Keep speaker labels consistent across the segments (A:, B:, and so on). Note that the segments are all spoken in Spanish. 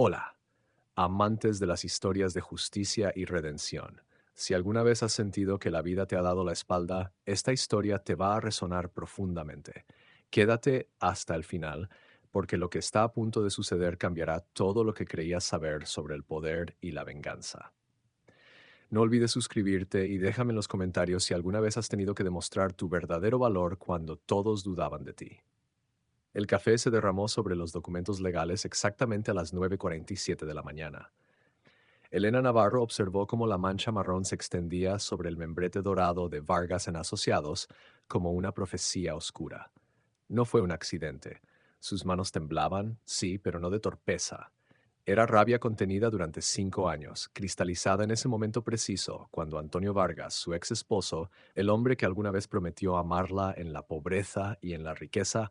A: Hola, amantes de las historias de justicia y redención. Si alguna vez has sentido que la vida te ha dado la espalda, esta historia te va a resonar profundamente. Quédate hasta el final, porque lo que está a punto de suceder cambiará todo lo que creías saber sobre el poder y la venganza. No olvides suscribirte y déjame en los comentarios si alguna vez has tenido que demostrar tu verdadero valor cuando todos dudaban de ti. El café se derramó sobre los documentos legales exactamente a las 9:47 de la mañana. Elena Navarro observó cómo la mancha marrón se extendía sobre el membrete dorado de Vargas en Asociados como una profecía oscura. No fue un accidente. Sus manos temblaban, sí, pero no de torpeza. Era rabia contenida durante 5 años, cristalizada en ese momento preciso, cuando Antonio Vargas, su ex esposo, el hombre que alguna vez prometió amarla en la pobreza y en la riqueza,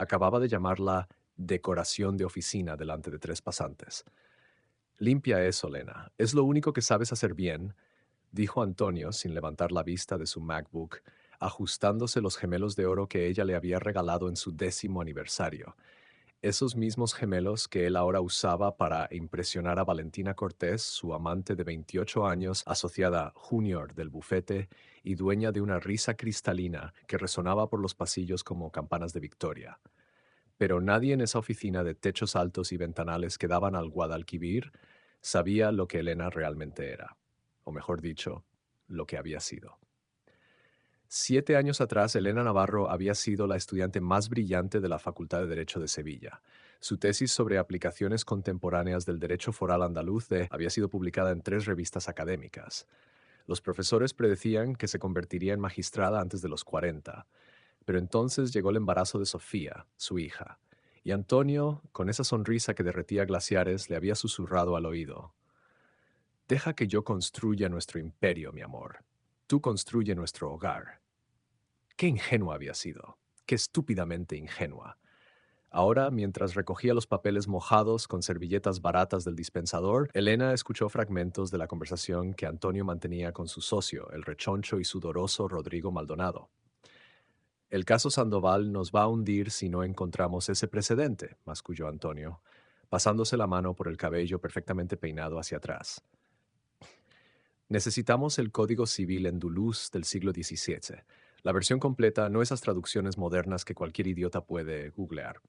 A: acababa de llamarla decoración de oficina delante de tres pasantes. Limpia eso, Lena. Es lo único que sabes hacer bien, dijo Antonio sin levantar la vista de su MacBook, ajustándose los gemelos de oro que ella le había regalado en su 10º aniversario. Esos mismos gemelos que él ahora usaba para impresionar a Valentina Cortés, su amante de 28 años, asociada junior del bufete y dueña de una risa cristalina que resonaba por los pasillos como campanas de victoria. Pero nadie en esa oficina de techos altos y ventanales que daban al Guadalquivir sabía lo que Elena realmente era, o mejor dicho, lo que había sido. 7 años atrás, Elena Navarro había sido la estudiante más brillante de la Facultad de Derecho de Sevilla. Su tesis sobre aplicaciones contemporáneas del derecho foral andaluz había sido publicada en 3 revistas académicas. Los profesores predecían que se convertiría en magistrada antes de los 40, pero entonces llegó el embarazo de Sofía, su hija, y Antonio, con esa sonrisa que derretía glaciares, le había susurrado al oído: «Deja que yo construya nuestro imperio, mi amor. Tú construye nuestro hogar». Qué ingenua había sido, qué estúpidamente ingenua. Ahora, mientras recogía los papeles mojados con servilletas baratas del dispensador, Elena escuchó fragmentos de la conversación que Antonio mantenía con su socio, el rechoncho y sudoroso Rodrigo Maldonado. «El caso Sandoval nos va a hundir si no encontramos ese precedente», masculló Antonio, pasándose la mano por el cabello perfectamente peinado hacia atrás. «Necesitamos el Código Civil en Duluth del siglo XVII. La versión completa, no esas traducciones modernas que cualquier idiota puede googlear».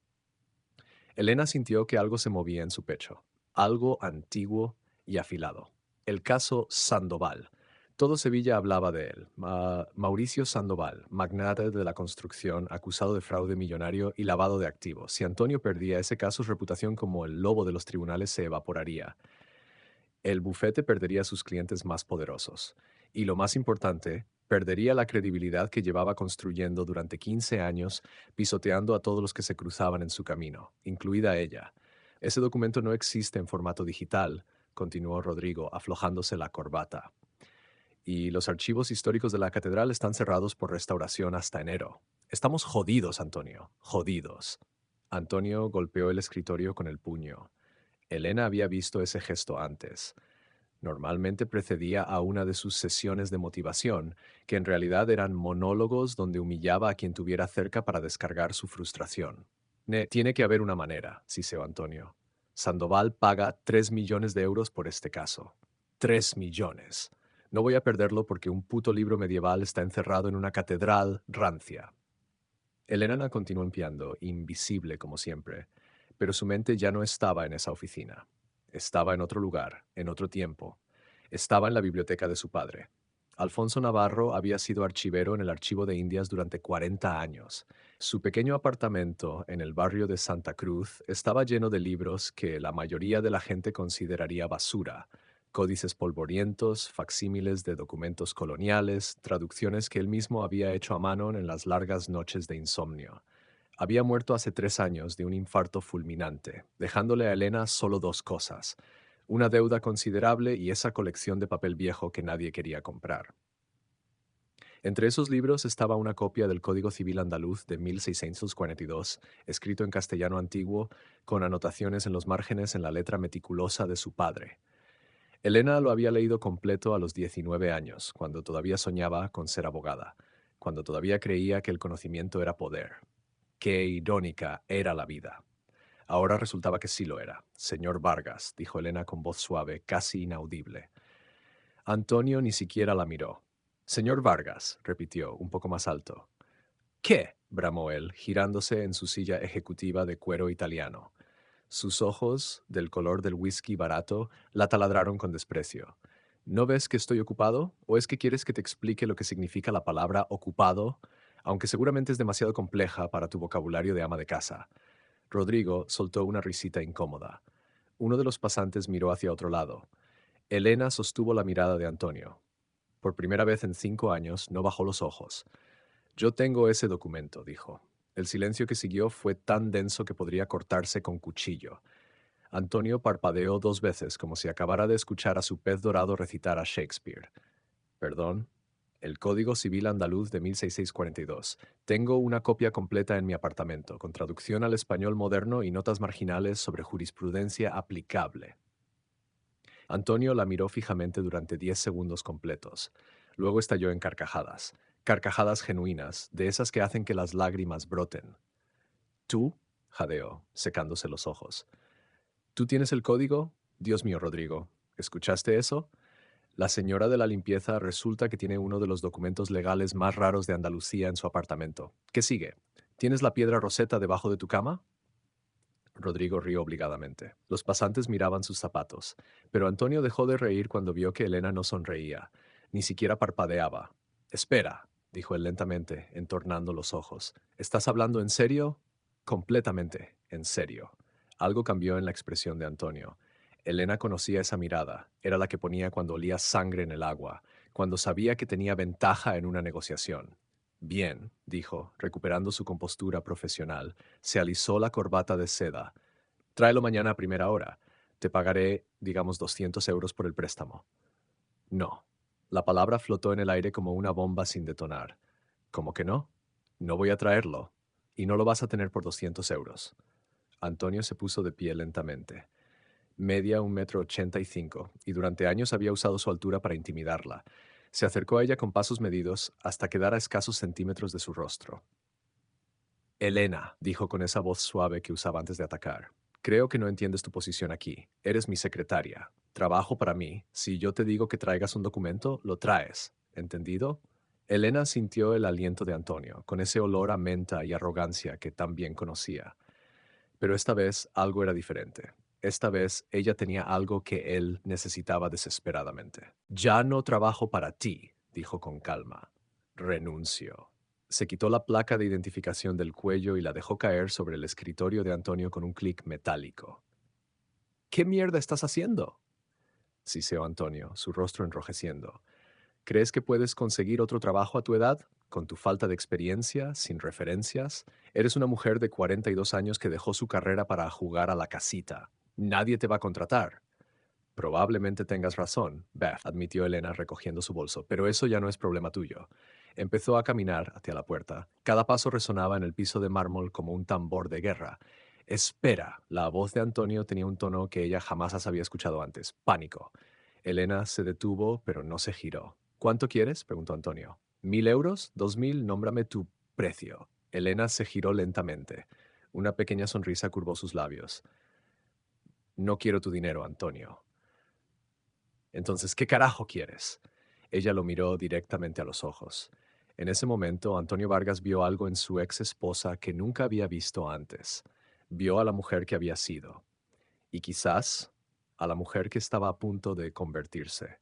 A: Elena sintió que algo se movía en su pecho, algo antiguo y afilado. El caso Sandoval. Todo Sevilla hablaba de él. Mauricio Sandoval, magnate de la construcción, acusado de fraude millonario y lavado de activos. Si Antonio perdía ese caso, su reputación como el lobo de los tribunales se evaporaría. El bufete perdería a sus clientes más poderosos. Y lo más importante, perdería la credibilidad que llevaba construyendo durante 15 años, pisoteando a todos los que se cruzaban en su camino, incluida ella. Ese documento no existe en formato digital, continuó Rodrigo, aflojándose la corbata. Y los archivos históricos de la catedral están cerrados por restauración hasta enero. Estamos jodidos, Antonio, jodidos. Antonio golpeó el escritorio con el puño. Elena había visto ese gesto antes. Normalmente precedía a una de sus sesiones de motivación, que en realidad eran monólogos donde humillaba a quien tuviera cerca para descargar su frustración. Tiene que haber una manera, siseó Antonio. Sandoval paga 3 millones de euros por este caso. 3 millones. No voy a perderlo porque un puto libro medieval está encerrado en una catedral rancia. Elena continuó empeando, invisible como siempre, pero su mente ya no estaba en esa oficina. Estaba en otro lugar, en otro tiempo. Estaba en la biblioteca de su padre. Alfonso Navarro había sido archivero en el Archivo de Indias durante 40 años. Su pequeño apartamento en el barrio de Santa Cruz estaba lleno de libros que la mayoría de la gente consideraría basura: códices polvorientos, facsímiles de documentos coloniales, traducciones que él mismo había hecho a mano en las largas noches de insomnio. Había muerto hace 3 años de un infarto fulminante, dejándole a Elena solo dos cosas: una deuda considerable y esa colección de papel viejo que nadie quería comprar. Entre esos libros estaba una copia del Código Civil andaluz de 1642, escrito en castellano antiguo, con anotaciones en los márgenes en la letra meticulosa de su padre. Elena lo había leído completo a los 19 años, cuando todavía soñaba con ser abogada, cuando todavía creía que el conocimiento era poder. Qué irónica era la vida. Ahora resultaba que sí lo era. Señor Vargas, dijo Elena con voz suave, casi inaudible. Antonio ni siquiera la miró. Señor Vargas, repitió, un poco más alto. ¿Qué? Bramó él, girándose en su silla ejecutiva de cuero italiano. Sus ojos, del color del whisky barato, la taladraron con desprecio. ¿No ves que estoy ocupado? ¿O es que quieres que te explique lo que significa la palabra ocupado? Aunque seguramente es demasiado compleja para tu vocabulario de ama de casa. Rodrigo soltó una risita incómoda. Uno de los pasantes miró hacia otro lado. Elena sostuvo la mirada de Antonio. Por primera vez en 5 años no bajó los ojos. Yo tengo ese documento, dijo. El silencio que siguió fue tan denso que podría cortarse con cuchillo. Antonio parpadeó 2 veces como si acabara de escuchar a su pez dorado recitar a Shakespeare. Perdón. El Código Civil Andaluz de 1642. Tengo una copia completa en mi apartamento, con traducción al español moderno y notas marginales sobre jurisprudencia aplicable. Antonio la miró fijamente durante 10 segundos completos. Luego estalló en carcajadas. Carcajadas genuinas, de esas que hacen que las lágrimas broten. ¿Tú? Jadeó, secándose los ojos. ¿Tú tienes el código? Dios mío, Rodrigo. ¿Escuchaste eso? La señora de la limpieza resulta que tiene uno de los documentos legales más raros de Andalucía en su apartamento. ¿Qué sigue? ¿Tienes la piedra roseta debajo de tu cama? Rodrigo rió obligadamente. Los pasantes miraban sus zapatos, pero Antonio dejó de reír cuando vio que Elena no sonreía, ni siquiera parpadeaba. Espera, dijo él lentamente, entornando los ojos. ¿Estás hablando en serio? Completamente en serio. Algo cambió en la expresión de Antonio. Elena conocía esa mirada, era la que ponía cuando olía sangre en el agua, cuando sabía que tenía ventaja en una negociación. Bien, dijo, recuperando su compostura profesional, se alisó la corbata de seda. Tráelo mañana a primera hora. Te pagaré, digamos, 200 euros por el préstamo. No. La palabra flotó en el aire como una bomba sin detonar. ¿Cómo que no? No voy a traerlo. Y no lo vas a tener por 200 euros. Antonio se puso de pie lentamente. Media 1,85 m, y durante años había usado su altura para intimidarla. Se acercó a ella con pasos medidos hasta quedar a escasos centímetros de su rostro. Elena, dijo con esa voz suave que usaba antes de atacar, creo que no entiendes tu posición aquí. Eres mi secretaria. Trabajo para mí. Si yo te digo que traigas un documento, lo traes. ¿Entendido? Elena sintió el aliento de Antonio, con ese olor a menta y arrogancia que tan bien conocía. Pero esta vez algo era diferente. Esta vez ella tenía algo que él necesitaba desesperadamente. Ya no trabajo para ti, dijo con calma. Renuncio. Se quitó la placa de identificación del cuello y la dejó caer sobre el escritorio de Antonio con un clic metálico. ¿Qué mierda estás haciendo? Siseó Antonio, su rostro enrojeciendo. ¿Crees que puedes conseguir otro trabajo a tu edad? Con tu falta de experiencia, sin referencias. Eres una mujer de 42 años que dejó su carrera para jugar a la casita. Nadie te va a contratar. Probablemente tengas razón, Beth, admitió Elena recogiendo su bolso, pero eso ya no es problema tuyo. Empezó a caminar hacia la puerta. Cada paso resonaba en el piso de mármol como un tambor de guerra. Espera. La voz de Antonio tenía un tono que ella jamás había escuchado antes. Pánico. Elena se detuvo, pero no se giró. ¿Cuánto quieres? Preguntó Antonio. ¿1.000 euros? ¿2.000? Nómbrame tu precio. Elena se giró lentamente. Una pequeña sonrisa curvó sus labios. No quiero tu dinero, Antonio. Entonces, ¿qué carajo quieres? Ella lo miró directamente a los ojos. En ese momento, Antonio Vargas vio algo en su ex esposa que nunca había visto antes. Vio a la mujer que había sido. Y quizás a la mujer que estaba a punto de convertirse.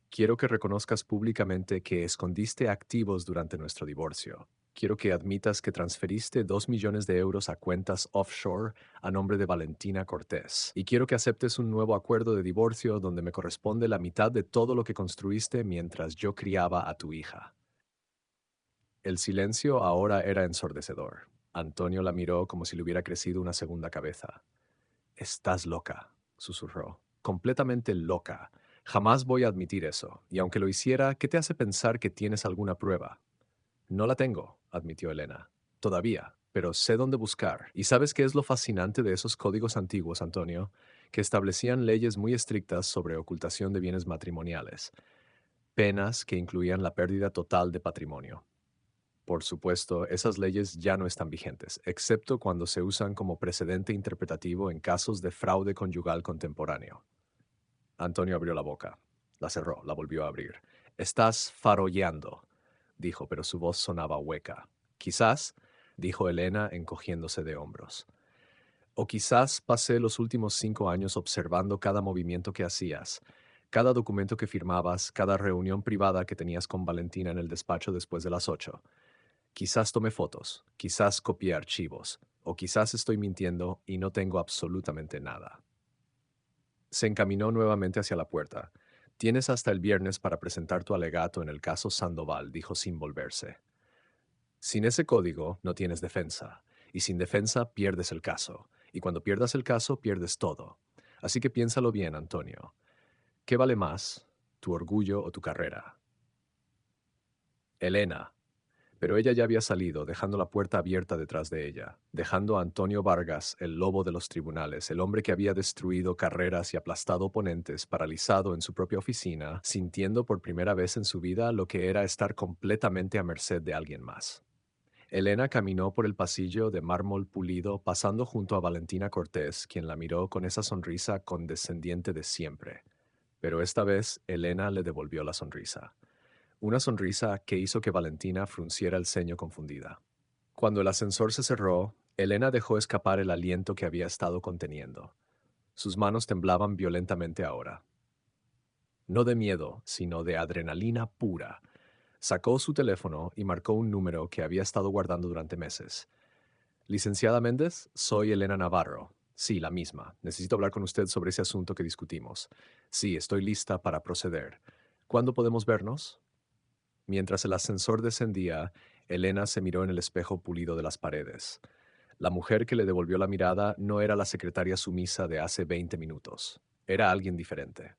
A: Quiero que reconozcas públicamente que escondiste activos durante nuestro divorcio. Quiero que admitas que transferiste 2 millones de euros a cuentas offshore a nombre de Valentina Cortés. Y quiero que aceptes un nuevo acuerdo de divorcio donde me corresponde la mitad de todo lo que construiste mientras yo criaba a tu hija. El silencio ahora era ensordecedor. Antonio la miró como si le hubiera crecido una segunda cabeza. Estás loca, susurró. Completamente loca. Jamás voy a admitir eso. Y aunque lo hiciera, ¿qué te hace pensar que tienes alguna prueba? No la tengo, admitió Elena. Todavía, pero sé dónde buscar. ¿Y sabes qué es lo fascinante de esos códigos antiguos, Antonio? Que establecían leyes muy estrictas sobre ocultación de bienes matrimoniales, penas que incluían la pérdida total de patrimonio. Por supuesto, esas leyes ya no están vigentes, excepto cuando se usan como precedente interpretativo en casos de fraude conyugal contemporáneo. Antonio abrió la boca. La cerró, la volvió a abrir. Estás faroleando, dijo, pero su voz sonaba hueca. Quizás, dijo Elena, encogiéndose de hombros. O quizás pasé los últimos 5 años observando cada movimiento que hacías, cada documento que firmabas, cada reunión privada que tenías con Valentina en el despacho después de las 8. Quizás tomé fotos, quizás copié archivos, o quizás estoy mintiendo y no tengo absolutamente nada. Se encaminó nuevamente hacia la puerta. Tienes hasta el viernes para presentar tu alegato en el caso Sandoval, dijo sin volverse. Sin ese código no tienes defensa, y sin defensa pierdes el caso, y cuando pierdas el caso pierdes todo. Así que piénsalo bien, Antonio. ¿Qué vale más, tu orgullo o tu carrera? Elena. Pero ella ya había salido, dejando la puerta abierta detrás de ella, dejando a Antonio Vargas, el lobo de los tribunales, el hombre que había destruido carreras y aplastado oponentes, paralizado en su propia oficina, sintiendo por primera vez en su vida lo que era estar completamente a merced de alguien más. Elena caminó por el pasillo de mármol pulido, pasando junto a Valentina Cortés, quien la miró con esa sonrisa condescendiente de siempre. Pero esta vez Elena le devolvió la sonrisa. Una sonrisa que hizo que Valentina frunciera el ceño confundida. Cuando el ascensor se cerró, Elena dejó escapar el aliento que había estado conteniendo. Sus manos temblaban violentamente ahora. No de miedo, sino de adrenalina pura. Sacó su teléfono y marcó un número que había estado guardando durante meses. Licenciada Méndez, soy Elena Navarro. Sí, la misma. Necesito hablar con usted sobre ese asunto que discutimos. Sí, estoy lista para proceder. ¿Cuándo podemos vernos? Mientras el ascensor descendía, Elena se miró en el espejo pulido de las paredes. La mujer que le devolvió la mirada no era la secretaria sumisa de hace 20 minutos. Era alguien diferente.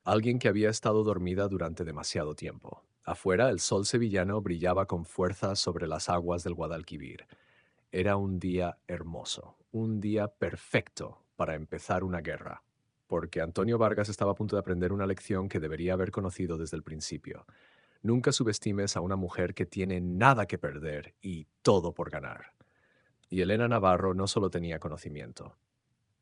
A: Alguien que había estado dormida durante demasiado tiempo. Afuera, el sol sevillano brillaba con fuerza sobre las aguas del Guadalquivir. Era un día hermoso, un día perfecto para empezar una guerra, porque Antonio Vargas estaba a punto de aprender una lección que debería haber conocido desde el principio. Nunca subestimes a una mujer que tiene nada que perder y todo por ganar. Y Elena Navarro no solo tenía conocimiento,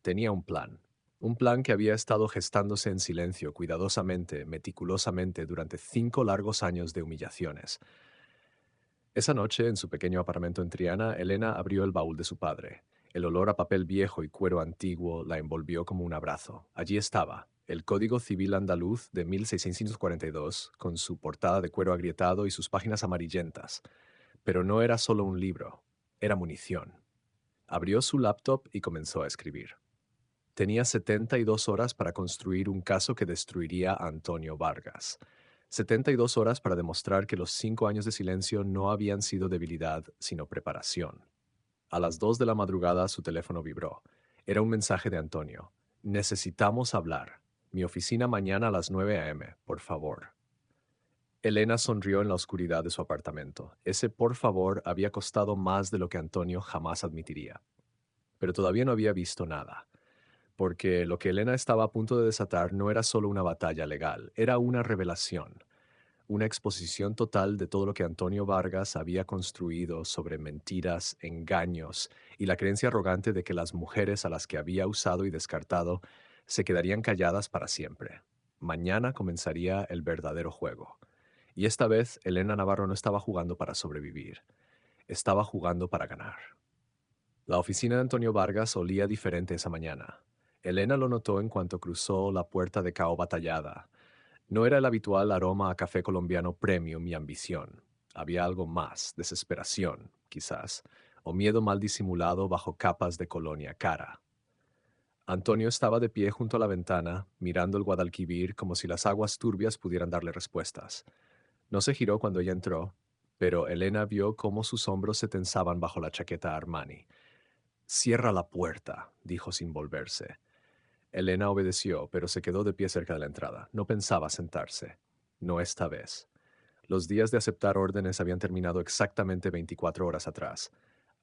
A: tenía un plan que había estado gestándose en silencio, cuidadosamente, meticulosamente, durante 5 largos años de humillaciones. Esa noche, en su pequeño apartamento en Triana, Elena abrió el baúl de su padre. El olor a papel viejo y cuero antiguo la envolvió como un abrazo. Allí estaba, el Código Civil Andaluz de 1642, con su portada de cuero agrietado y sus páginas amarillentas. Pero no era solo un libro, era munición. Abrió su laptop y comenzó a escribir. Tenía 72 horas para construir un caso que destruiría a Antonio Vargas. 72 horas para demostrar que los 5 años de silencio no habían sido debilidad, sino preparación. A las 2 de la madrugada su teléfono vibró. Era un mensaje de Antonio. Necesitamos hablar. Mi oficina mañana a las 9 a.m., por favor. Elena sonrió en la oscuridad de su apartamento. Ese por favor había costado más de lo que Antonio jamás admitiría. Pero todavía no había visto nada, porque lo que Elena estaba a punto de desatar no era solo una batalla legal, era una revelación, una exposición total de todo lo que Antonio Vargas había construido sobre mentiras, engaños y la creencia arrogante de que las mujeres a las que había usado y descartado se quedarían calladas para siempre. Mañana comenzaría el verdadero juego. Y esta vez Elena Navarro no estaba jugando para sobrevivir, estaba jugando para ganar. La oficina de Antonio Vargas olía diferente esa mañana. Elena lo notó en cuanto cruzó la puerta de Cao Batallada. No era el habitual aroma a café colombiano premium y ambición. Había algo más, desesperación, quizás, o miedo mal disimulado bajo capas de colonia cara. Antonio estaba de pie junto a la ventana, mirando el Guadalquivir como si las aguas turbias pudieran darle respuestas. No se giró cuando ella entró, pero Elena vio cómo sus hombros se tensaban bajo la chaqueta Armani. Cierra la puerta, dijo sin volverse. Elena obedeció, pero se quedó de pie cerca de la entrada. No pensaba sentarse. No esta vez. Los días de aceptar órdenes habían terminado exactamente 24 horas atrás.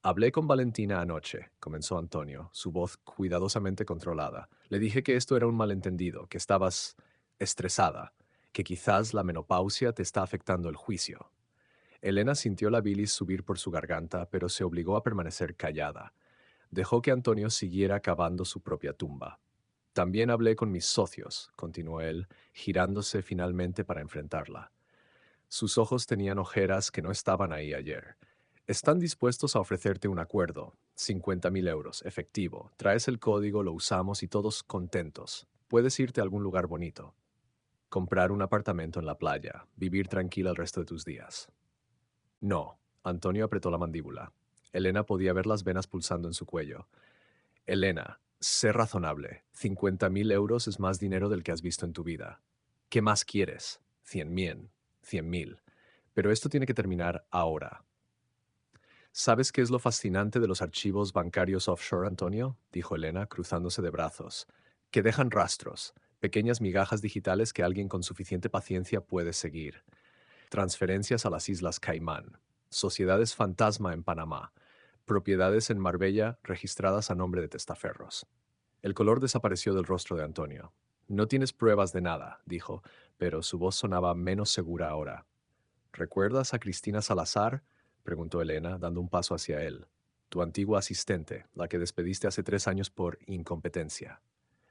A: Hablé con Valentina anoche, comenzó Antonio, su voz cuidadosamente controlada. Le dije que esto era un malentendido, que estabas estresada, que quizás la menopausia te está afectando el juicio. Elena sintió la bilis subir por su garganta, pero se obligó a permanecer callada. Dejó que Antonio siguiera cavando su propia tumba. También hablé con mis socios, continuó él, girándose finalmente para enfrentarla. Sus ojos tenían ojeras que no estaban ahí ayer. Están dispuestos a ofrecerte un acuerdo, 50.000 euros, efectivo. Traes el código, lo usamos y todos contentos. Puedes irte a algún lugar bonito. Comprar un apartamento en la playa, vivir tranquila el resto de tus días. No, Antonio apretó la mandíbula. Elena podía ver las venas pulsando en su cuello. Elena, sé razonable. 50.000 euros es más dinero del que has visto en tu vida. ¿Qué más quieres? 100.000. 100.000. Pero esto tiene que terminar ahora. ¿Sabes qué es lo fascinante de los archivos bancarios offshore, Antonio? Dijo Elena, cruzándose de brazos. Que dejan rastros, pequeñas migajas digitales que alguien con suficiente paciencia puede seguir. Transferencias a las Islas Caimán, sociedades fantasma en Panamá, propiedades en Marbella registradas a nombre de testaferros. El color desapareció del rostro de Antonio. No tienes pruebas de nada, dijo, pero su voz sonaba menos segura ahora. ¿Recuerdas a Cristina Salazar? Preguntó Elena, dando un paso hacia él. Tu antigua asistente, la que despediste hace 3 años por incompetencia.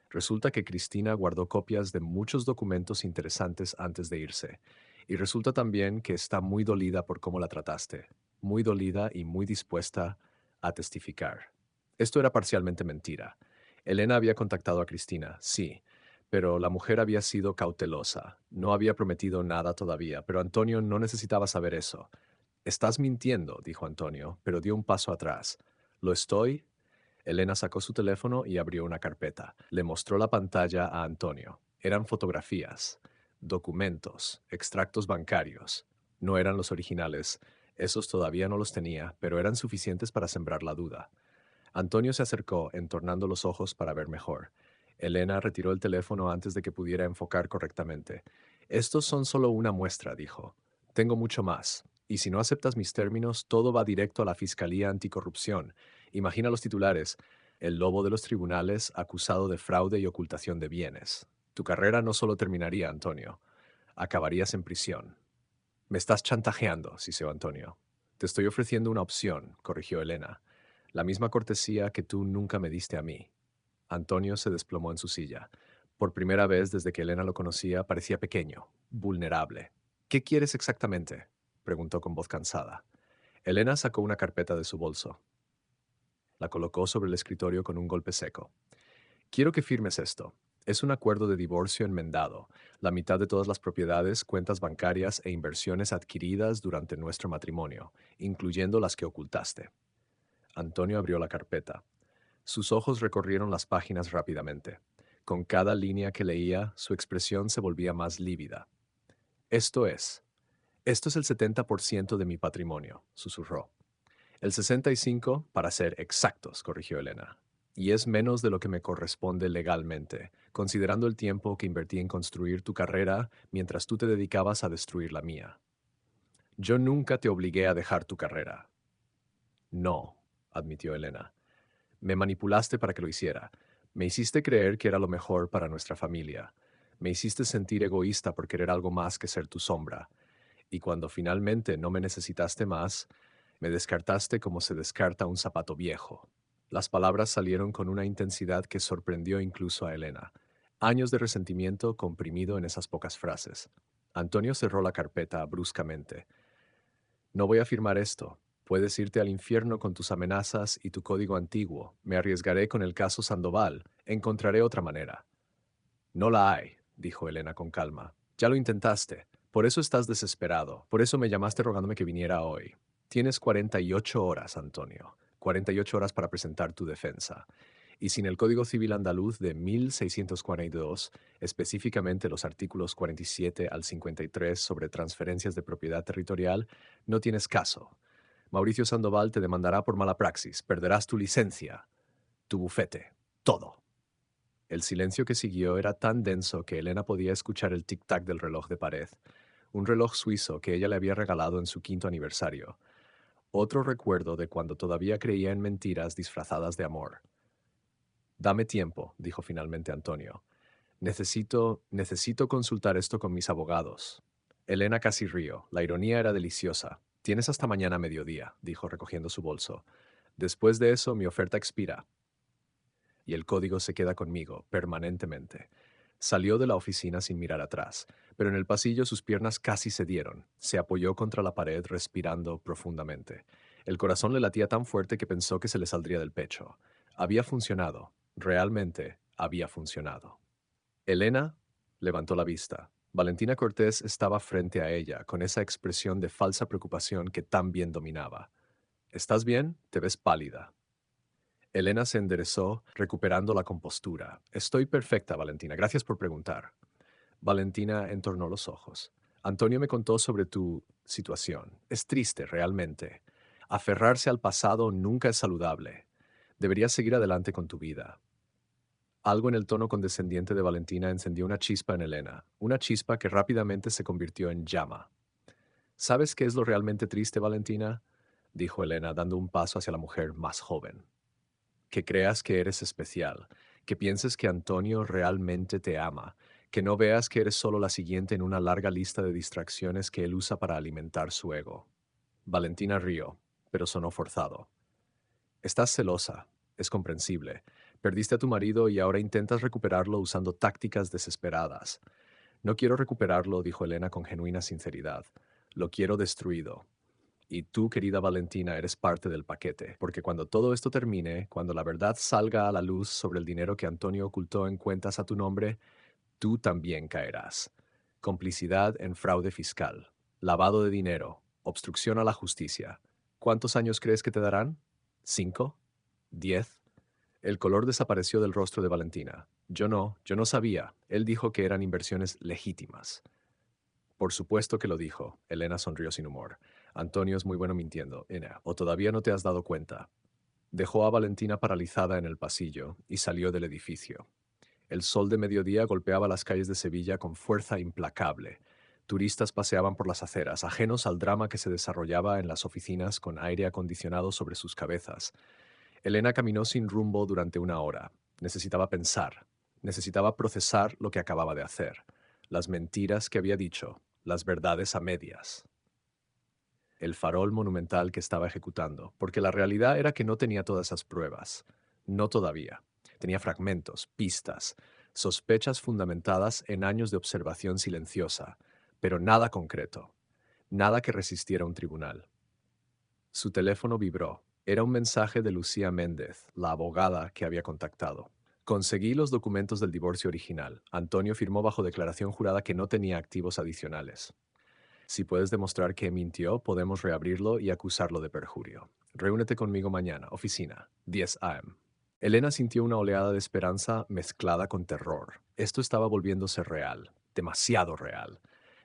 A: Resulta que Cristina guardó copias de muchos documentos interesantes antes de irse. Y resulta también que está muy dolida por cómo la trataste. Muy dolida y muy dispuesta a testificar. Esto era parcialmente mentira. Elena había contactado a Cristina, sí, pero la mujer había sido cautelosa. No había prometido nada todavía, pero Antonio no necesitaba saber eso. Estás mintiendo, dijo Antonio, pero dio un paso atrás. ¿Lo estoy? Elena sacó su teléfono y abrió una carpeta. Le mostró la pantalla a Antonio. Eran fotografías, documentos, extractos bancarios. No eran los originales. Esos todavía no los tenía, pero eran suficientes para sembrar la duda. Antonio se acercó, entornando los ojos para ver mejor. Elena retiró el teléfono antes de que pudiera enfocar correctamente. Estos son solo una muestra, dijo. Tengo mucho más. Y si no aceptas mis términos, todo va directo a la Fiscalía Anticorrupción. Imagina los titulares. El lobo de los tribunales acusado de fraude y ocultación de bienes. Tu carrera no solo terminaría, Antonio. Acabarías en prisión. Me estás chantajeando, siseó Antonio. Te estoy ofreciendo una opción, corrigió Elena. La misma cortesía que tú nunca me diste a mí. Antonio se desplomó en su silla. Por primera vez desde que Elena lo conocía, parecía pequeño, vulnerable. ¿Qué quieres exactamente? Preguntó con voz cansada. Elena sacó una carpeta de su bolso. La colocó sobre el escritorio con un golpe seco. Quiero que firmes esto. Es un acuerdo de divorcio enmendado. La mitad de todas las propiedades, cuentas bancarias e inversiones adquiridas durante nuestro matrimonio, incluyendo las que ocultaste. Antonio abrió la carpeta. Sus ojos recorrieron las páginas rápidamente. Con cada línea que leía, su expresión se volvía más lívida. Esto es. Esto es el 70% de mi patrimonio, susurró. El 65, para ser exactos, corrigió Elena. Y es menos de lo que me corresponde legalmente, considerando el tiempo que invertí en construir tu carrera mientras tú te dedicabas a destruir la mía. Yo nunca te obligué a dejar tu carrera. No, admitió Elena. Me manipulaste para que lo hiciera. Me hiciste creer que era lo mejor para nuestra familia. Me hiciste sentir egoísta por querer algo más que ser tu sombra. Y cuando finalmente no me necesitaste más, me descartaste como se descarta un zapato viejo. Las palabras salieron con una intensidad que sorprendió incluso a Elena. Años de resentimiento comprimido en esas pocas frases. Antonio cerró la carpeta bruscamente. No voy a firmar esto. Puedes irte al infierno con tus amenazas y tu código antiguo. Me arriesgaré con el caso Sandoval. Encontraré otra manera. No la hay, dijo Elena con calma. Ya lo intentaste. Por eso estás desesperado. Por eso me llamaste rogándome que viniera hoy. Tienes 48 horas, Antonio. 48 horas para presentar tu defensa. Y sin el Código Civil andaluz de 1642, específicamente los artículos 47 al 53 sobre transferencias de propiedad territorial, no tienes caso. Mauricio Sandoval te demandará por mala praxis, perderás tu licencia, tu bufete, todo. El silencio que siguió era tan denso que Elena podía escuchar el tic-tac del reloj de pared, un reloj suizo que ella le había regalado en su 5º aniversario. Otro recuerdo de cuando todavía creía en mentiras disfrazadas de amor. Dame tiempo, dijo finalmente Antonio. Necesito consultar esto con mis abogados. Elena casi rió. La ironía era deliciosa. Tienes hasta mañana a mediodía, dijo recogiendo su bolso. Después de eso, mi oferta expira y el código se queda conmigo permanentemente. Salió de la oficina sin mirar atrás, pero en el pasillo sus piernas casi cedieron. Se apoyó contra la pared respirando profundamente. El corazón le latía tan fuerte que pensó que se le saldría del pecho. Había funcionado. Realmente había funcionado. Elena levantó la vista. Valentina Cortés estaba frente a ella, con esa expresión de falsa preocupación que tan bien dominaba. ¿Estás bien? Te ves pálida. Elena se enderezó, recuperando la compostura. Estoy perfecta, Valentina. Gracias por preguntar. Valentina entornó los ojos. Antonio me contó sobre tu situación. Es triste, realmente. Aferrarse al pasado nunca es saludable. Deberías seguir adelante con tu vida. Algo en el tono condescendiente de Valentina encendió una chispa en Elena, una chispa que rápidamente se convirtió en llama. ¿Sabes qué es lo realmente triste, Valentina? Dijo Elena, dando un paso hacia la mujer más joven. Que creas que eres especial, que pienses que Antonio realmente te ama, que no veas que eres solo la siguiente en una larga lista de distracciones que él usa para alimentar su ego. Valentina rió, pero sonó forzado. Estás celosa, es comprensible. Perdiste a tu marido y ahora intentas recuperarlo usando tácticas desesperadas. No quiero recuperarlo, dijo Elena con genuina sinceridad. Lo quiero destruido. Y tú, querida Valentina, eres parte del paquete, porque cuando todo esto termine, cuando la verdad salga a la luz sobre el dinero que Antonio ocultó en cuentas a tu nombre, tú también caerás. Complicidad en fraude fiscal, lavado de dinero, obstrucción a la justicia. ¿Cuántos años crees que te darán? ¿5? ¿10? El color desapareció del rostro de Valentina. Yo no sabía. Él dijo que eran inversiones legítimas. Por supuesto que lo dijo. Elena sonrió sin humor. Antonio es muy bueno mintiendo, Ena, o todavía no te has dado cuenta. Dejó a Valentina paralizada en el pasillo y salió del edificio. El sol de mediodía golpeaba las calles de Sevilla con fuerza implacable. Turistas paseaban por las aceras, ajenos al drama que se desarrollaba en las oficinas con aire acondicionado sobre sus cabezas. Elena caminó sin rumbo durante una hora. Necesitaba pensar. Necesitaba procesar lo que acababa de hacer. Las mentiras que había dicho. Las verdades a medias. El farol monumental que estaba ejecutando, porque la realidad era que no tenía todas esas pruebas. No todavía. Tenía fragmentos, pistas, sospechas fundamentadas en años de observación silenciosa, pero nada concreto, nada que resistiera un tribunal. Su teléfono vibró. Era un mensaje de Lucía Méndez, la abogada que había contactado. Conseguí los documentos del divorcio original. Antonio firmó bajo declaración jurada que no tenía activos adicionales. Si puedes demostrar que mintió, podemos reabrirlo y acusarlo de perjurio. Reúnete conmigo mañana, oficina, 10 a.m. Elena sintió una oleada de esperanza mezclada con terror. Esto estaba volviéndose real, demasiado real.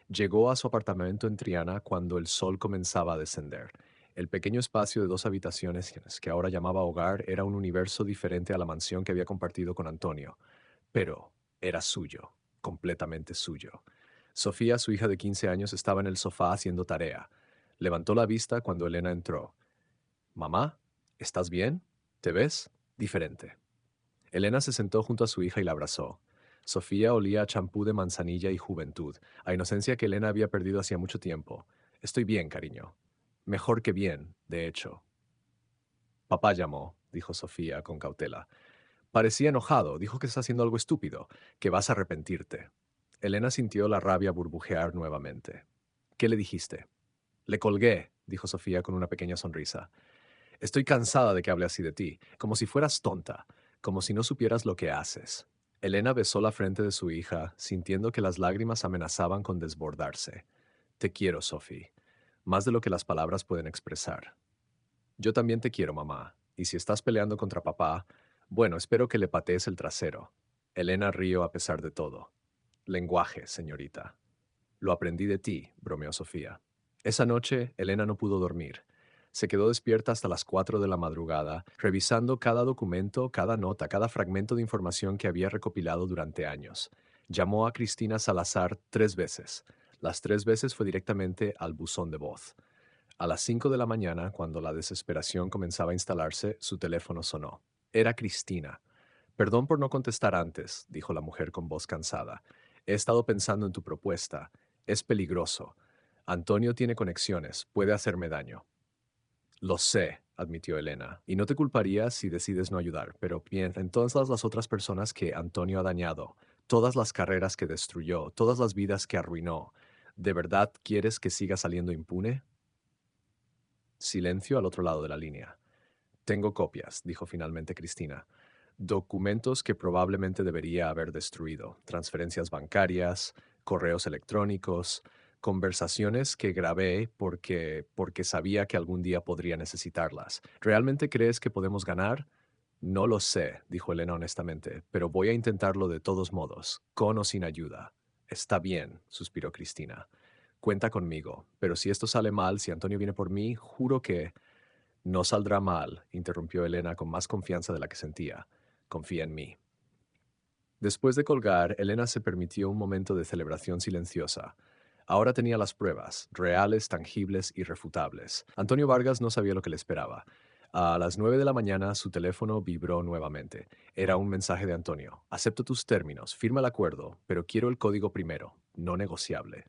A: Llegó a su apartamento en Triana cuando el sol comenzaba a descender. El pequeño espacio de 2 habitaciones que ahora llamaba hogar era un universo diferente a la mansión que había compartido con Antonio, pero era suyo, completamente suyo. Sofía, su hija de 15 años, estaba en el sofá haciendo tarea. Levantó la vista cuando Elena entró. «Mamá, ¿estás bien? ¿Te ves? Diferente». Elena se sentó junto a su hija y la abrazó. Sofía olía a champú de manzanilla y juventud, a inocencia que Elena había perdido hacía mucho tiempo. «Estoy bien, cariño. Mejor que bien, de hecho». «Papá llamó», dijo Sofía con cautela. Parecía enojado, dijo que está haciendo algo estúpido, que vas a arrepentirte. Elena sintió la rabia burbujear nuevamente. ¿Qué le dijiste? Le colgué, dijo Sofía con una pequeña sonrisa. Estoy cansada de que hable así de ti, como si fueras tonta, como si no supieras lo que haces. Elena besó la frente de su hija, sintiendo que las lágrimas amenazaban con desbordarse. Te quiero, Sophie, más de lo que las palabras pueden expresar. Yo también te quiero, mamá, y si estás peleando contra papá, bueno, espero que le patees el trasero. Elena rió a pesar de todo. Lenguaje, señorita. Lo aprendí de ti, bromeó Sofía. Esa noche, Elena no pudo dormir. Se quedó despierta hasta las 4 de la madrugada, revisando cada documento, cada nota, cada fragmento de información que había recopilado durante años. Llamó a Cristina Salazar 3 veces. Las 3 veces fue directamente al buzón de voz. A las 5 de la mañana, cuando la desesperación comenzaba a instalarse, su teléfono sonó. Era Cristina. Perdón por no contestar antes, dijo la mujer con voz cansada. He estado pensando en tu propuesta. Es peligroso. Antonio tiene conexiones, puede hacerme daño. Lo sé, admitió Elena, y no te culparía si decides no ayudar, pero piensa en todas las otras personas que Antonio ha dañado, todas las carreras que destruyó, todas las vidas que arruinó. ¿De verdad quieres que siga saliendo impune? Silencio al otro lado de la línea. Tengo copias, dijo finalmente Cristina. Documentos que probablemente debería haber destruido. Transferencias bancarias, correos electrónicos, conversaciones que grabé porque sabía que algún día podría necesitarlas. ¿Realmente crees que podemos ganar? No lo sé, dijo Elena honestamente, pero voy a intentarlo de todos modos, con o sin ayuda. Está bien, suspiró Cristina. Cuenta conmigo, pero si esto sale mal, si Antonio viene por mí, juro que... No saldrá mal, interrumpió Elena con más confianza de la que sentía. Confía en mí. Después de colgar, Elena se permitió un momento de celebración silenciosa. Ahora tenía las pruebas, reales, tangibles, irrefutables. Antonio Vargas no sabía lo que le esperaba. A las 9 de la mañana su teléfono vibró nuevamente. Era un mensaje de Antonio. Acepto tus términos, firma el acuerdo, pero quiero el código primero, no negociable.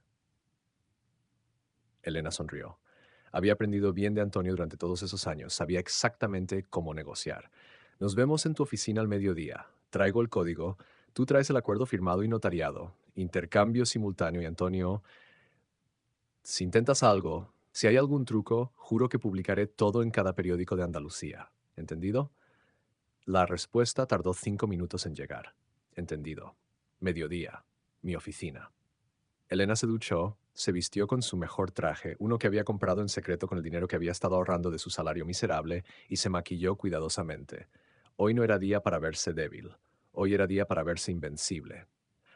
A: Elena sonrió. Había aprendido bien de Antonio durante todos esos años, sabía exactamente cómo negociar. Nos vemos en tu oficina al mediodía. Traigo el código, tú traes el acuerdo firmado y notariado. Intercambio simultáneo y Antonio, si intentas algo, si hay algún truco, juro que publicaré todo en cada periódico de Andalucía. ¿Entendido? La respuesta tardó 5 minutos en llegar. Entendido. Mediodía. Mi oficina. Elena se duchó, se vistió con su mejor traje, uno que había comprado en secreto con el dinero que había estado ahorrando de su salario miserable, y se maquilló cuidadosamente. Hoy no era día para verse débil, hoy era día para verse invencible.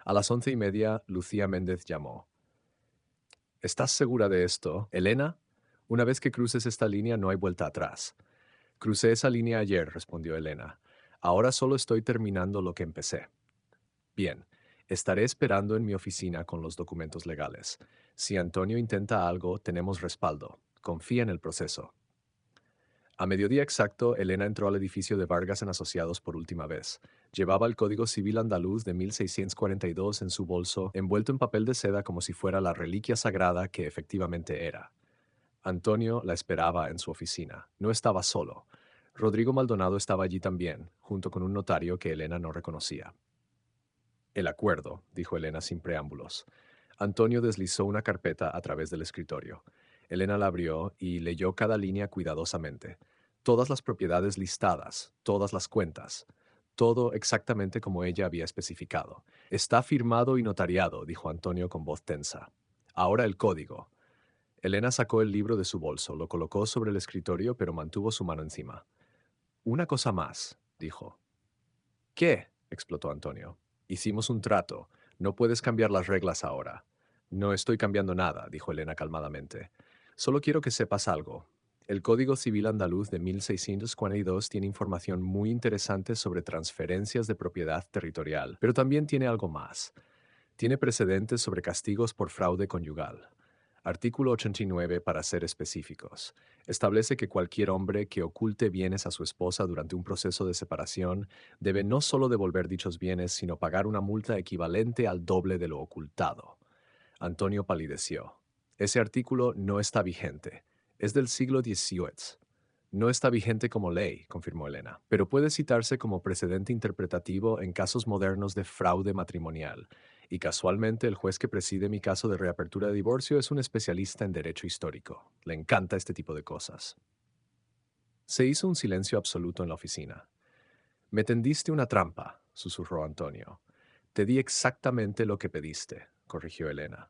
A: A las 11:30, Lucía Méndez llamó. ¿Estás segura de esto, Elena? Una vez que cruces esta línea no hay vuelta atrás. Crucé esa línea ayer, respondió Elena. Ahora solo estoy terminando lo que empecé. Bien, estaré esperando en mi oficina con los documentos legales. Si Antonio intenta algo, tenemos respaldo. Confía en el proceso. A mediodía exacto, Elena entró al edificio de Vargas en Asociados por última vez. Llevaba el Código Civil andaluz de 1642 en su bolso, envuelto en papel de seda como si fuera la reliquia sagrada que efectivamente era. Antonio la esperaba en su oficina. No estaba solo. Rodrigo Maldonado estaba allí también, junto con un notario que Elena no reconocía. El acuerdo, dijo Elena sin preámbulos. Antonio deslizó una carpeta a través del escritorio. Elena la abrió y leyó cada línea cuidadosamente. Todas las propiedades listadas, todas las cuentas, todo exactamente como ella había especificado. Está firmado y notariado, dijo Antonio con voz tensa. Ahora el código. Elena sacó el libro de su bolso, lo colocó sobre el escritorio, pero mantuvo su mano encima. Una cosa más, dijo. ¿Qué? Explotó Antonio. Hicimos un trato. No puedes cambiar las reglas ahora. No estoy cambiando nada, dijo Elena calmadamente. Solo quiero que sepas algo. El Código Civil andaluz de 1642 tiene información muy interesante sobre transferencias de propiedad territorial, pero también tiene algo más. Tiene precedentes sobre castigos por fraude conyugal. Artículo 89 para ser específicos. Establece que cualquier hombre que oculte bienes a su esposa durante un proceso de separación debe no solo devolver dichos bienes, sino pagar una multa equivalente al doble de lo ocultado. Antonio palideció. Ese artículo no está vigente. Es del siglo XVIII. No está vigente como ley, confirmó Elena, pero puede citarse como precedente interpretativo en casos modernos de fraude matrimonial. Y casualmente el juez que preside mi caso de reapertura de divorcio es un especialista en derecho histórico. Le encanta este tipo de cosas. Se hizo un silencio absoluto en la oficina. Me tendiste una trampa, susurró Antonio. Te di exactamente lo que pediste, corrigió Elena.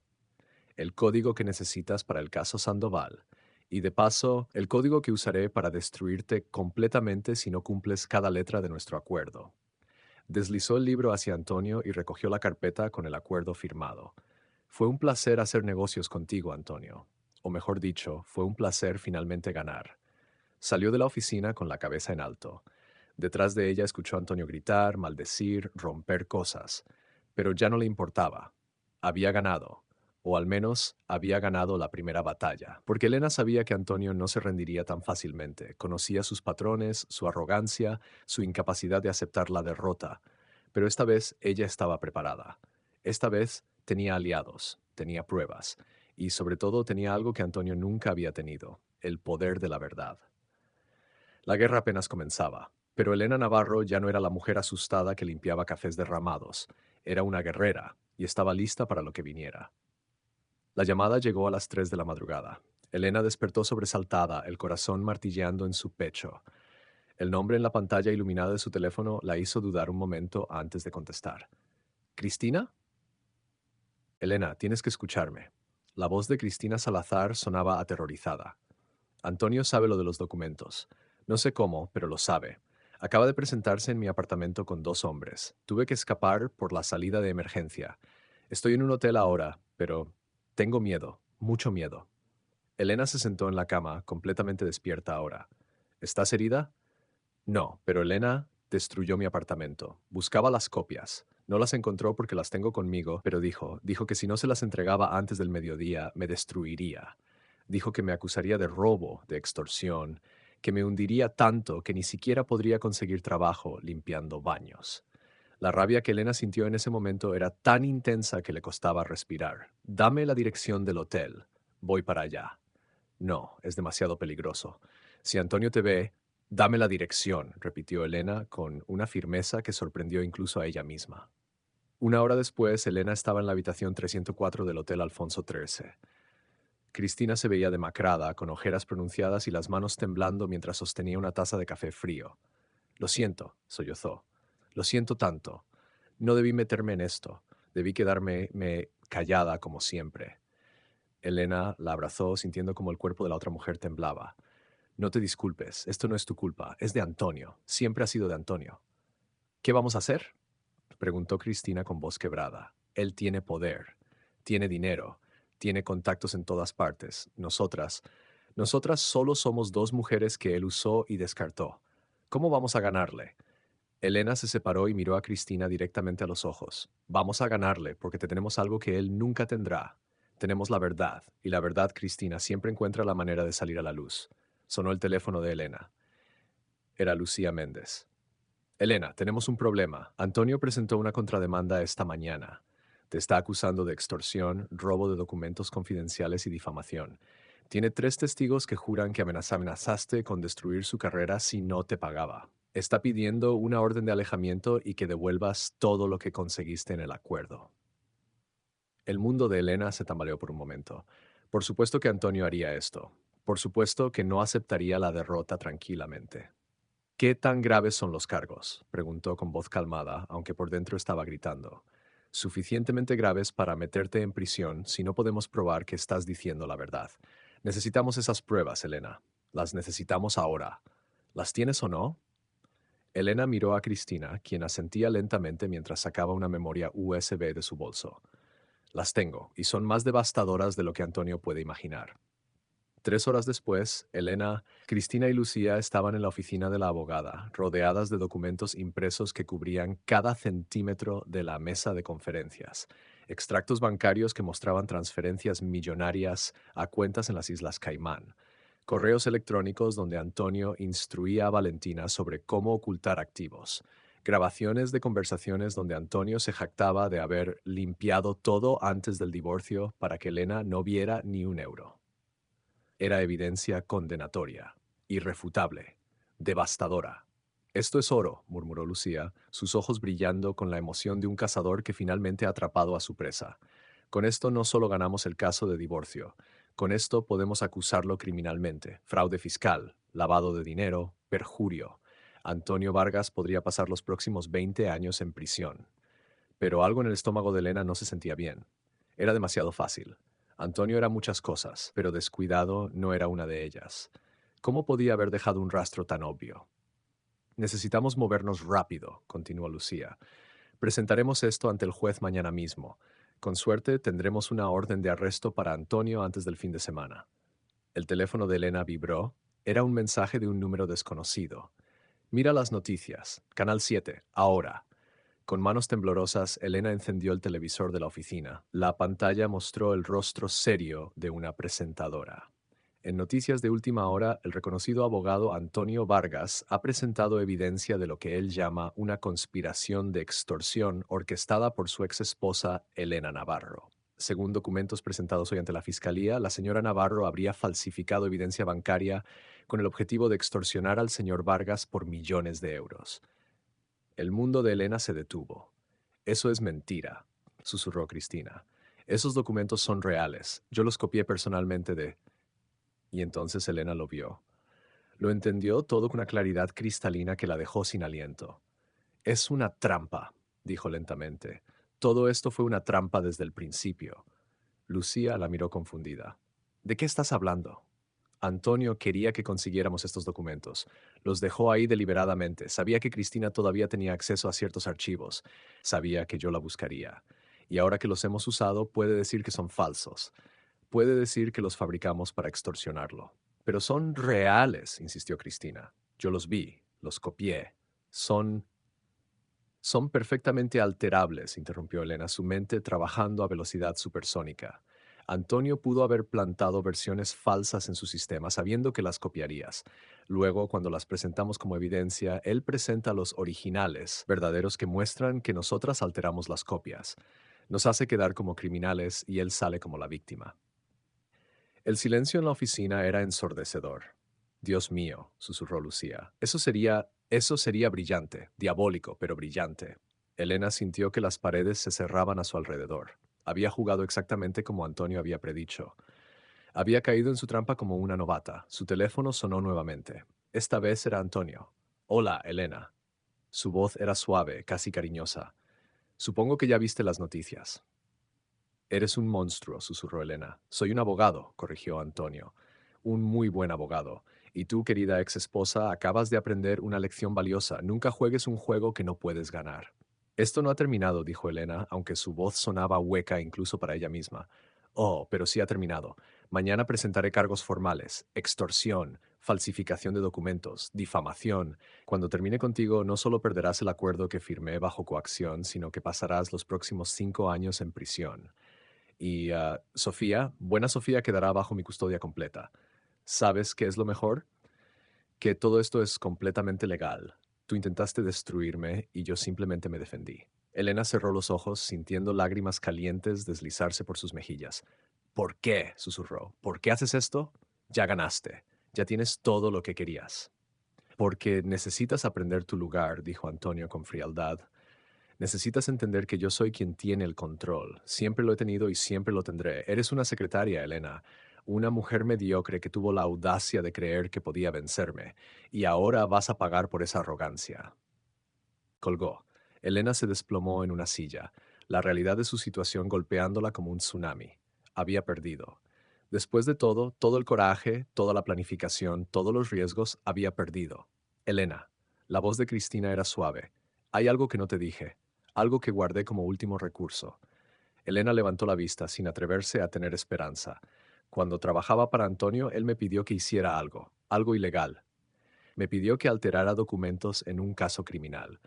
A: El código que necesitas para el caso Sandoval. Y de paso, el código que usaré para destruirte completamente si no cumples cada letra de nuestro acuerdo. Deslizó el libro hacia Antonio y recogió la carpeta con el acuerdo firmado. Fue un placer hacer negocios contigo, Antonio. O mejor dicho, fue un placer finalmente ganar. Salió de la oficina con la cabeza en alto. Detrás de ella escuchó a Antonio gritar, maldecir, romper cosas. Pero ya no le importaba. Había ganado. O al menos había ganado la primera batalla. Porque Elena sabía que Antonio no se rendiría tan fácilmente. Conocía sus patrones, su arrogancia, su incapacidad de aceptar la derrota. Pero esta vez ella estaba preparada. Esta vez tenía aliados, tenía pruebas. Y sobre todo tenía algo que Antonio nunca había tenido, el poder de la verdad. La guerra apenas comenzaba, pero Elena Navarro ya no era la mujer asustada que limpiaba cafés derramados, era una guerrera y estaba lista para lo que viniera. La llamada llegó a las 3 de la madrugada. Elena despertó sobresaltada, el corazón martilleando en su pecho. El nombre en la pantalla iluminada de su teléfono la hizo dudar un momento antes de contestar. ¿Cristina? Elena, tienes que escucharme. La voz de Cristina Salazar sonaba aterrorizada. Antonio sabe lo de los documentos. No sé cómo, pero lo sabe. Acaba de presentarse en mi apartamento con 2 hombres. Tuve que escapar por la salida de emergencia. Estoy en un hotel ahora, pero tengo miedo, mucho miedo. Elena se sentó en la cama, completamente despierta ahora. ¿Estás herida? No, pero Elena destruyó mi apartamento. Buscaba las copias. No las encontró porque las tengo conmigo, pero dijo que si no se las entregaba antes del mediodía, me destruiría. Dijo que me acusaría de robo, de extorsión, que me hundiría tanto que ni siquiera podría conseguir trabajo limpiando baños. La rabia que Elena sintió en ese momento era tan intensa que le costaba respirar. Dame la dirección del hotel. Voy para allá. No, es demasiado peligroso. Si Antonio te ve, dame la dirección, repitió Elena con una firmeza que sorprendió incluso a ella misma. Una hora después, Elena estaba en la habitación 304 del Hotel Alfonso XIII. Cristina se veía demacrada, con ojeras pronunciadas y las manos temblando mientras sostenía una taza de café frío. Lo siento, sollozó. Lo siento tanto. No debí meterme en esto. Debí quedarme callada como siempre. Elena la abrazó, sintiendo como el cuerpo de la otra mujer temblaba. No te disculpes, esto no es tu culpa, es de Antonio, siempre ha sido de Antonio. ¿Qué vamos a hacer? Preguntó Cristina con voz quebrada. Él tiene poder, tiene dinero, tiene contactos en todas partes. Nosotras solo somos 2 mujeres que él usó y descartó. ¿Cómo vamos a ganarle? Elena se separó y miró a Cristina directamente a los ojos. Vamos a ganarle porque tenemos algo que él nunca tendrá. Tenemos la verdad, y la verdad, Cristina, siempre encuentra la manera de salir a la luz. Sonó el teléfono de Elena. Era Lucía Méndez. Elena, tenemos un problema. Antonio presentó una contrademanda esta mañana. Te está acusando de extorsión, robo de documentos confidenciales y difamación. Tiene 3 testigos que juran que amenazaste con destruir su carrera si no te pagaba. Está pidiendo una orden de alejamiento y que devuelvas todo lo que conseguiste en el acuerdo. El mundo de Elena se tambaleó por un momento. Por supuesto que Antonio haría esto. Por supuesto que no aceptaría la derrota tranquilamente. ¿Qué tan graves son los cargos?, preguntó con voz calmada, aunque por dentro estaba gritando. Suficientemente graves para meterte en prisión si no podemos probar que estás diciendo la verdad. Necesitamos esas pruebas, Elena. Las necesitamos ahora. ¿Las tienes o no? Elena miró a Cristina, quien asentía lentamente mientras sacaba una memoria USB de su bolso. Las tengo, y son más devastadoras de lo que Antonio puede imaginar. 3 horas después, Elena, Cristina y Lucía estaban en la oficina de la abogada, rodeadas de documentos impresos que cubrían cada centímetro de la mesa de conferencias, extractos bancarios que mostraban transferencias millonarias a cuentas en las Islas Caimán, correos electrónicos donde Antonio instruía a Valentina sobre cómo ocultar activos, grabaciones de conversaciones donde Antonio se jactaba de haber limpiado todo antes del divorcio para que Elena no viera ni un euro. Era evidencia condenatoria, irrefutable, devastadora. Esto es oro, murmuró Lucía, sus ojos brillando con la emoción de un cazador que finalmente ha atrapado a su presa. Con esto no solo ganamos el caso de divorcio, con esto podemos acusarlo criminalmente, fraude fiscal, lavado de dinero, perjurio. Antonio Vargas podría pasar los próximos 20 años en prisión. Pero algo en el estómago de Elena no se sentía bien. Era demasiado fácil. Antonio era muchas cosas, pero descuidado no era una de ellas. ¿Cómo podía haber dejado un rastro tan obvio? Necesitamos movernos rápido, continuó Lucía. Presentaremos esto ante el juez mañana mismo. Con suerte tendremos una orden de arresto para Antonio antes del fin de semana. El teléfono de Elena vibró. Era un mensaje de un número desconocido. Mira las noticias. Canal 7, ahora. Con manos temblorosas, Elena encendió el televisor de la oficina. La pantalla mostró el rostro serio de una presentadora. En noticias de última hora, el reconocido abogado Antonio Vargas ha presentado evidencia de lo que él llama una conspiración de extorsión orquestada por su ex esposa Elena Navarro. Según documentos presentados hoy ante la Fiscalía, la señora Navarro habría falsificado evidencia bancaria con el objetivo de extorsionar al señor Vargas por millones de euros. El mundo de Elena se detuvo. Eso es mentira, susurró Cristina. Esos documentos son reales. Yo los copié personalmente de... Y entonces Elena lo vio. Lo entendió todo con una claridad cristalina que la dejó sin aliento. Es una trampa, dijo lentamente. Todo esto fue una trampa desde el principio. Lucía la miró confundida. ¿De qué estás hablando? Antonio quería que consiguiéramos estos documentos. Los dejó ahí deliberadamente. Sabía que Cristina todavía tenía acceso a ciertos archivos. Sabía que yo la buscaría. Y ahora que los hemos usado, puede decir que son falsos. Puede decir que los fabricamos para extorsionarlo. Pero son reales, insistió Cristina. Yo los vi, los copié. Son perfectamente alterables, interrumpió Elena, su mente trabajando a velocidad supersónica. Antonio pudo haber plantado versiones falsas en su sistema, sabiendo que las copiarías. Luego, cuando las presentamos como evidencia, él presenta los originales, verdaderos que muestran que nosotras alteramos las copias. Nos hace quedar como criminales y él sale como la víctima. El silencio en la oficina era ensordecedor. Dios mío, susurró Lucía. Eso sería brillante, diabólico, pero brillante. Elena sintió que las paredes se cerraban a su alrededor. Había jugado exactamente como Antonio había predicho. Había caído en su trampa como una novata. Su teléfono sonó nuevamente. Esta vez era Antonio. Hola, Elena. Su voz era suave, casi cariñosa. Supongo que ya viste las noticias. Eres un monstruo, susurró Elena. Soy un abogado, corrigió Antonio. Un muy buen abogado. Y tú, querida ex esposa, acabas de aprender una lección valiosa. Nunca juegues un juego que no puedes ganar. Esto no ha terminado, dijo Elena, aunque su voz sonaba hueca incluso para ella misma. Oh, pero sí ha terminado. Mañana presentaré cargos formales, extorsión, falsificación de documentos, difamación. Cuando termine contigo, no solo perderás el acuerdo que firmé bajo coacción, sino que pasarás los próximos 5 años en prisión. Y Sofía, buena Sofía quedará bajo mi custodia completa. ¿Sabes qué es lo mejor? Que todo esto es completamente legal. Tú intentaste destruirme y yo simplemente me defendí. Elena cerró los ojos, sintiendo lágrimas calientes deslizarse por sus mejillas. ¿Por qué? Susurró. ¿Por qué haces esto? Ya ganaste. Ya tienes todo lo que querías. Porque necesitas aprender tu lugar, dijo Antonio con frialdad. Necesitas entender que yo soy quien tiene el control. Siempre lo he tenido y siempre lo tendré. Eres una secretaria, Elena. Una mujer mediocre que tuvo la audacia de creer que podía vencerme. Y ahora vas a pagar por esa arrogancia. Colgó. Elena se desplomó en una silla, la realidad de su situación golpeándola como un tsunami. Había perdido. Después de todo el coraje, toda la planificación, todos los riesgos, había perdido. Elena. La voz de Cristina era suave. Hay algo que no te dije, algo que guardé como último recurso. Elena levantó la vista sin atreverse a tener esperanza. Cuando trabajaba para Antonio, él me pidió que hiciera algo ilegal. Me pidió que alterara documentos en un caso criminal.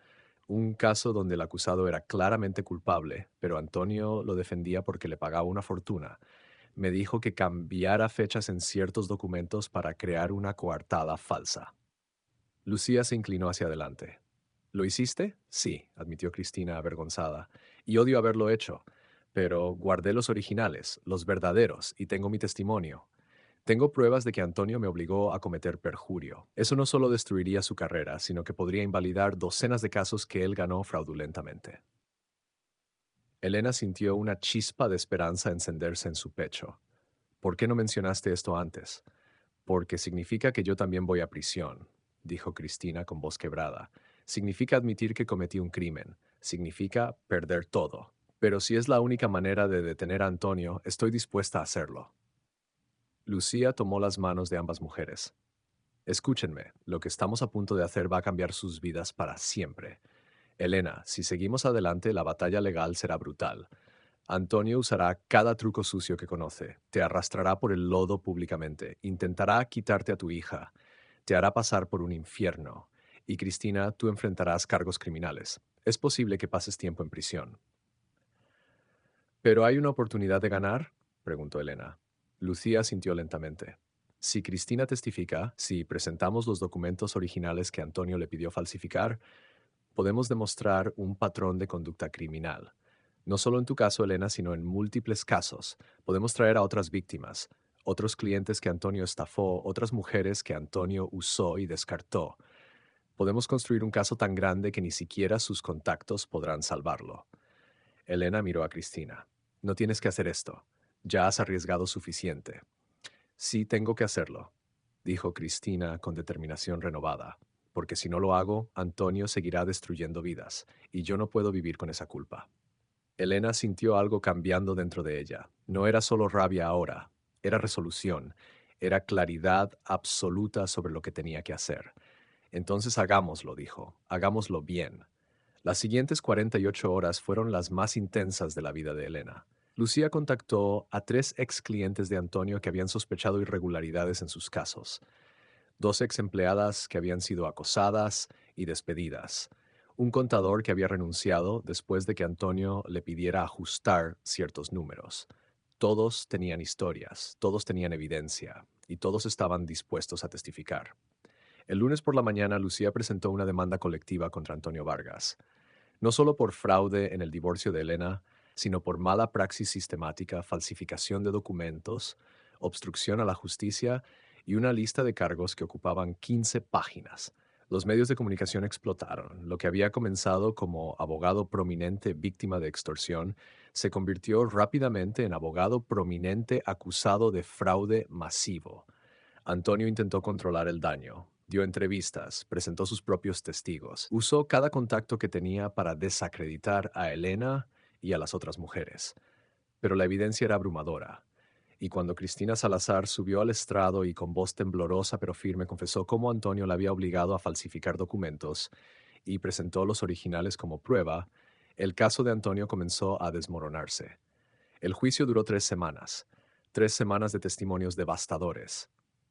A: Un caso donde el acusado era claramente culpable, pero Antonio lo defendía porque le pagaba una fortuna. Me dijo que cambiara fechas en ciertos documentos para crear una coartada falsa. Lucía se inclinó hacia adelante. ¿Lo hiciste? Sí, admitió Cristina avergonzada. Y odio haberlo hecho. Pero guardé los originales, los verdaderos, y tengo mi testimonio. Tengo pruebas de que Antonio me obligó a cometer perjurio. Eso no solo destruiría su carrera, sino que podría invalidar docenas de casos que él ganó fraudulentamente. Elena sintió una chispa de esperanza encenderse en su pecho. ¿Por qué no mencionaste esto antes? Porque significa que yo también voy a prisión, dijo Cristina con voz quebrada. Significa admitir que cometí un crimen. Significa perder todo. Pero si es la única manera de detener a Antonio, estoy dispuesta a hacerlo. Lucía tomó las manos de ambas mujeres. Escúchenme, lo que estamos a punto de hacer va a cambiar sus vidas para siempre. Elena, si seguimos adelante, la batalla legal será brutal. Antonio usará cada truco sucio que conoce, te arrastrará por el lodo públicamente, intentará quitarte a tu hija, te hará pasar por un infierno. Y Cristina, tú enfrentarás cargos criminales. Es posible que pases tiempo en prisión. ¿Pero hay una oportunidad de ganar? Preguntó Elena. Lucía sintió lentamente. Si Cristina testifica, si presentamos los documentos originales que Antonio le pidió falsificar, podemos demostrar un patrón de conducta criminal. No solo en tu caso, Elena, sino en múltiples casos. Podemos traer a otras víctimas, otros clientes que Antonio estafó, otras mujeres que Antonio usó y descartó. Podemos construir un caso tan grande que ni siquiera sus contactos podrán salvarlo. Elena miró a Cristina. No tienes que hacer esto. Ya has arriesgado suficiente. Sí, tengo que hacerlo, dijo Cristina con determinación renovada, porque si no lo hago, Antonio seguirá destruyendo vidas, y yo no puedo vivir con esa culpa. Elena sintió algo cambiando dentro de ella. No era solo rabia ahora, era resolución, era claridad absoluta sobre lo que tenía que hacer. Entonces hagámoslo, dijo, hagámoslo bien. Las siguientes 48 horas fueron las más intensas de la vida de Elena. Lucía contactó a 3 ex clientes de Antonio que habían sospechado irregularidades en sus casos, 2 ex empleadas que habían sido acosadas y despedidas, un contador que había renunciado después de que Antonio le pidiera ajustar ciertos números. Todos tenían historias, todos tenían evidencia, y todos estaban dispuestos a testificar. El lunes por la mañana, Lucía presentó una demanda colectiva contra Antonio Vargas, no solo por fraude en el divorcio de Elena, sino por mala praxis sistemática, falsificación de documentos, obstrucción a la justicia y una lista de cargos que ocupaban 15 páginas. Los medios de comunicación explotaron. Lo que había comenzado como abogado prominente víctima de extorsión se convirtió rápidamente en abogado prominente acusado de fraude masivo. Antonio intentó controlar el daño, dio entrevistas, presentó sus propios testigos, usó cada contacto que tenía para desacreditar a Elena y a las otras mujeres. Pero la evidencia era abrumadora. Y cuando Cristina Salazar subió al estrado y con voz temblorosa pero firme confesó cómo Antonio la había obligado a falsificar documentos y presentó los originales como prueba, el caso de Antonio comenzó a desmoronarse. El juicio duró 3 semanas, 3 semanas de testimonios devastadores,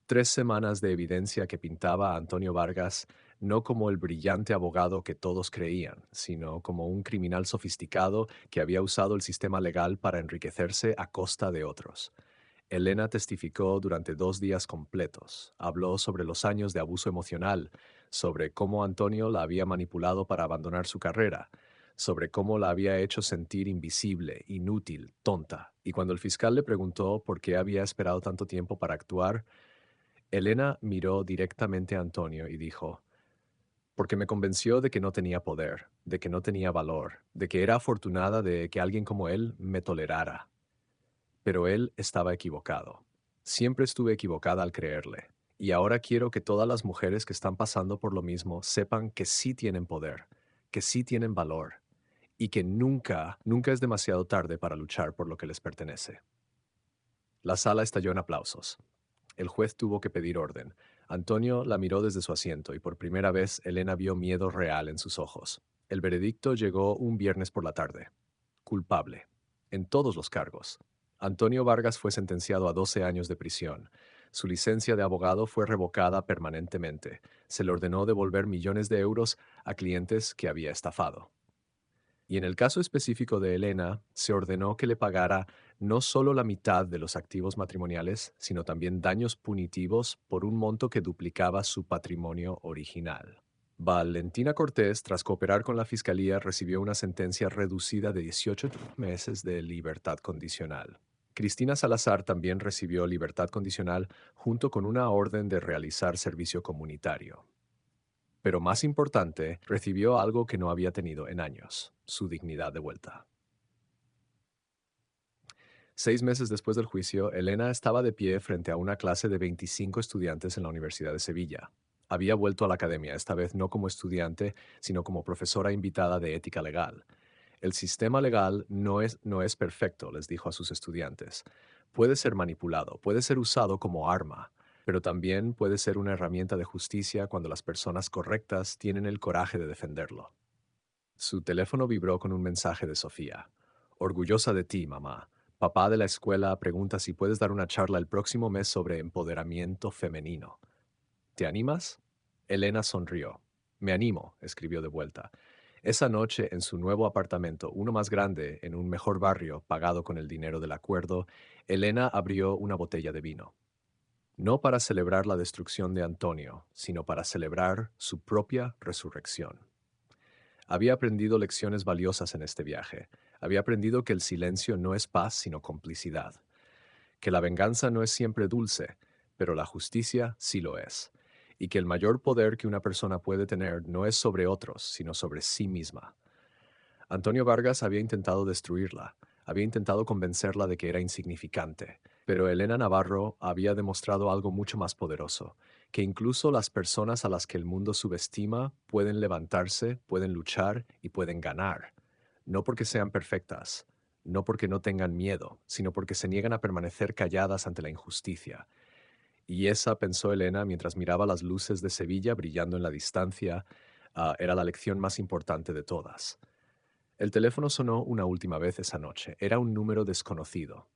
A: 3 semanas de evidencia que pintaba a Antonio Vargas no como el brillante abogado que todos creían, sino como un criminal sofisticado que había usado el sistema legal para enriquecerse a costa de otros. Elena testificó durante 2 días completos. Habló sobre los años de abuso emocional, sobre cómo Antonio la había manipulado para abandonar su carrera, sobre cómo la había hecho sentir invisible, inútil, tonta. Y cuando el fiscal le preguntó por qué había esperado tanto tiempo para actuar, Elena miró directamente a Antonio y dijo, porque me convenció de que no tenía poder, de que no tenía valor, de que era afortunada de que alguien como él me tolerara. Pero él estaba equivocado. Siempre estuve equivocada al creerle. Y ahora quiero que todas las mujeres que están pasando por lo mismo sepan que sí tienen poder, que sí tienen valor, y que nunca, nunca es demasiado tarde para luchar por lo que les pertenece. La sala estalló en aplausos. El juez tuvo que pedir orden. Antonio la miró desde su asiento y por primera vez Elena vio miedo real en sus ojos. El veredicto llegó un viernes por la tarde. Culpable. En todos los cargos. Antonio Vargas fue sentenciado a 12 años de prisión. Su licencia de abogado fue revocada permanentemente. Se le ordenó devolver millones de euros a clientes que había estafado. Y en el caso específico de Elena, se ordenó que le pagara no solo la mitad de los activos matrimoniales, sino también daños punitivos por un monto que duplicaba su patrimonio original. Valentina Cortés, tras cooperar con la Fiscalía, recibió una sentencia reducida de 18 meses de libertad condicional. Cristina Salazar también recibió libertad condicional junto con una orden de realizar servicio comunitario. Pero más importante, recibió algo que no había tenido en años, su dignidad de vuelta. 6 meses después del juicio, Elena estaba de pie frente a una clase de 25 estudiantes en la Universidad de Sevilla. Había vuelto a la academia, esta vez no como estudiante, sino como profesora invitada de ética legal. El sistema legal no es perfecto, les dijo a sus estudiantes. Puede ser manipulado, puede ser usado como arma, pero también puede ser una herramienta de justicia cuando las personas correctas tienen el coraje de defenderlo. Su teléfono vibró con un mensaje de Sofía. Orgullosa de ti, mamá. Papá de la escuela pregunta si puedes dar una charla el próximo mes sobre empoderamiento femenino. ¿Te animas? Elena sonrió. Me animo, escribió de vuelta. Esa noche, en su nuevo apartamento, uno más grande, en un mejor barrio, pagado con el dinero del acuerdo, Elena abrió una botella de vino. No para celebrar la destrucción de Antonio, sino para celebrar su propia resurrección. Había aprendido lecciones valiosas en este viaje. Había aprendido que el silencio no es paz, sino complicidad, que la venganza no es siempre dulce, pero la justicia sí lo es, y que el mayor poder que una persona puede tener no es sobre otros, sino sobre sí misma. Antonio Vargas había intentado destruirla, había intentado convencerla de que era insignificante, pero Elena Navarro había demostrado algo mucho más poderoso, que incluso las personas a las que el mundo subestima pueden levantarse, pueden luchar y pueden ganar, no porque sean perfectas, no porque no tengan miedo, sino porque se niegan a permanecer calladas ante la injusticia. Y esa, pensó Elena mientras miraba las luces de Sevilla brillando en la distancia, era la lección más importante de todas. El teléfono sonó una última vez esa noche. Era un número desconocido.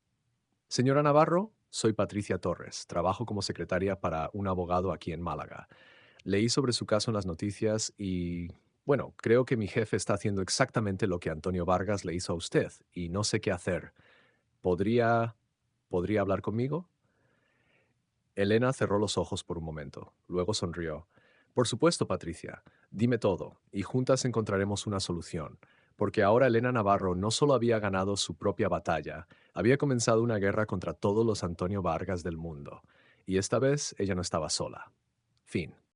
A: Señora Navarro, soy Patricia Torres. Trabajo como secretaria para un abogado aquí en Málaga. Leí sobre su caso en las noticias y, bueno, creo que mi jefe está haciendo exactamente lo que Antonio Vargas le hizo a usted y no sé qué hacer. ¿Podría... ¿Podría hablar conmigo? Elena cerró los ojos por un momento. Luego sonrió. Por supuesto, Patricia. Dime todo, y juntas encontraremos una solución. Porque ahora Elena Navarro no solo había ganado su propia batalla, había comenzado una guerra contra todos los Antonio Vargas del mundo. Y esta vez ella no estaba sola. Fin.